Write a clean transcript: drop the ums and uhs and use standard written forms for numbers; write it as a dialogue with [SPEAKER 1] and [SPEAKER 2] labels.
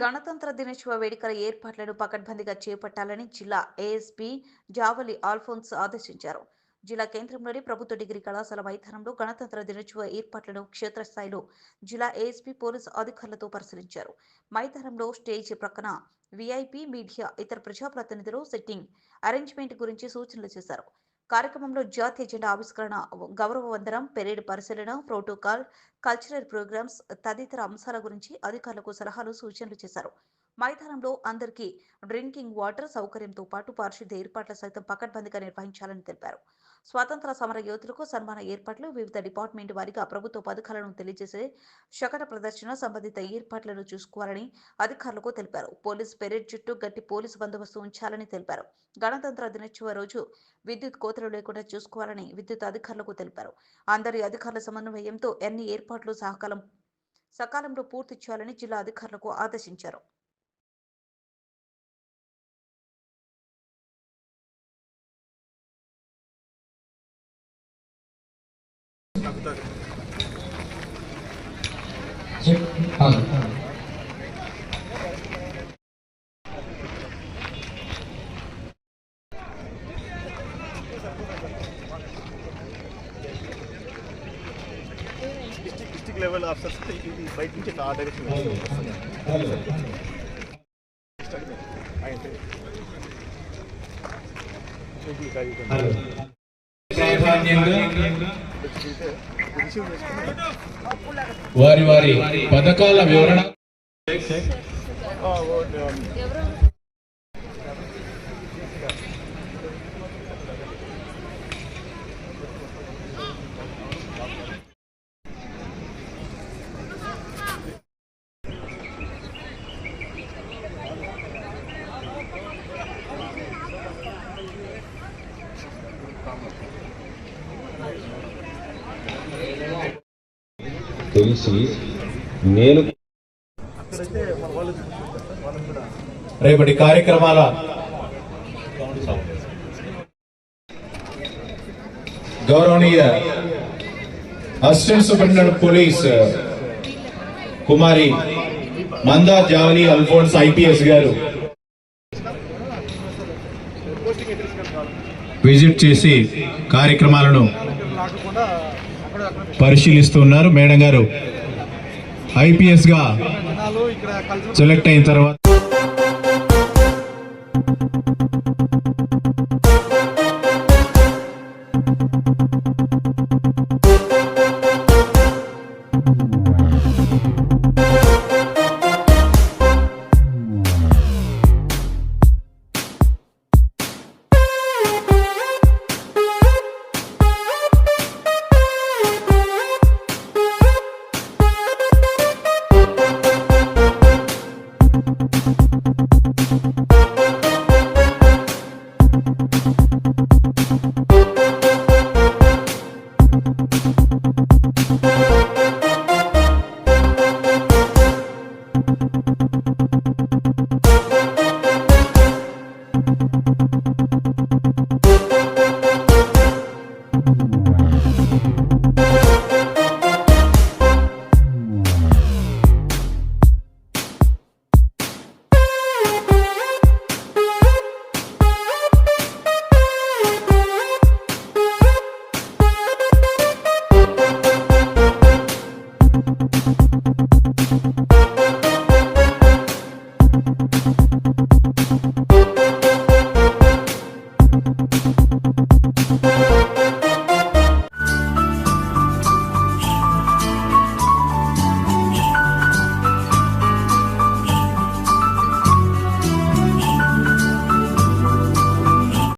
[SPEAKER 1] గణతంత్ర దినోత్సవ వేడుకల ఏర్పాట్లను పకడ్బందీగా చేపట్టాలని జిల్లా ఏఎస్పీ జావలి ఆల్ఫోన్స్ ఆదేశించారు. జిల్లా కేంద్రంలోని ప్రభుత్వ డిగ్రీ కళాశాల మైదానంలో గణతంత్ర దినోత్సవ ఏర్పాట్లను క్షేత్రస్థాయిలో జిల్లా ఏఎస్పీ పోలీసు అధికారులతో పరిశీలించారు. మైదానంలో స్టేజ్ ప్రక్కన వీఐపీ, మీడియా, ఇతర ప్రజాప్రతినిధులు సిట్టింగ్ అరేంజ్మెంట్ గురించి సూచనలు చేశారు. కార్యక్రమంలో జాతీయ జెండా ఆవిష్కరణ, గౌరవ వందనం, పెరేడ్ పరిశీలన, ప్రోటోకాల్, కల్చరల్ ప్రోగ్రామ్స్ తదితర అంశాల గురించి అధికారులకు సలహాలు, సూచనలు చేశారు. మైదానంలో అందరికీ డ్రింకింగ్ వాటర్ సౌకర్యంతో పాటు పారిశుద్ధ్య ఏర్పాట్ల సైతం పకడ్బందీగా నిర్వహించాలని తెలిపారు. స్వాతంత్ర సమర యోధులకు సన్మాన ఏర్పాట్లు, వివిధ డిపార్ట్మెంట్ వారిగా ప్రభుత్వ పథకాలను తెలియజేసే శకట ప్రదర్శన, సంబంధిత ఏర్పాట్లను చూసుకోవాలని అధికారులకు తెలిపారు. పోలీస్ పెరేడ్ చుట్టూ గట్టి పోలీసు బందోబస్తు ఉంచాలని తెలిపారు. గణతంత్ర దినోత్సవ రోజు విద్యుత్ కోతలు లేకుండా చూసుకోవాలని విద్యుత్ అధికారులకు తెలిపారు. అందరి అధికారుల సమన్వయంతో అన్ని ఏర్పాట్లు సకాలంలో పూర్తి చేయాలని జిల్లా అధికారులకు ఆదేశించారు.
[SPEAKER 2] డిస్ట్రిక్ట్ లెవెల్ ఆఫీసర్స్ బయట నుంచి ఆ డైరెక్షన్
[SPEAKER 3] వారి వారి పథకాల వివరణ
[SPEAKER 4] తెలిసి నేను
[SPEAKER 3] రేపటి కార్యక్రమాల గౌరవనీయ అసిస్టెంట్ సూపరింటెండెంట్ పోలీస్ కుమారి మందా జావలి అల్ఫోన్స్ ఐపీఎస్ గారు విజిట్ చేసి కార్యక్రమాలను పరిశీలిస్తున్నారు. మేడం గారు ఐపీఎస్ గా సెలెక్ట్ అయిన తర్వాత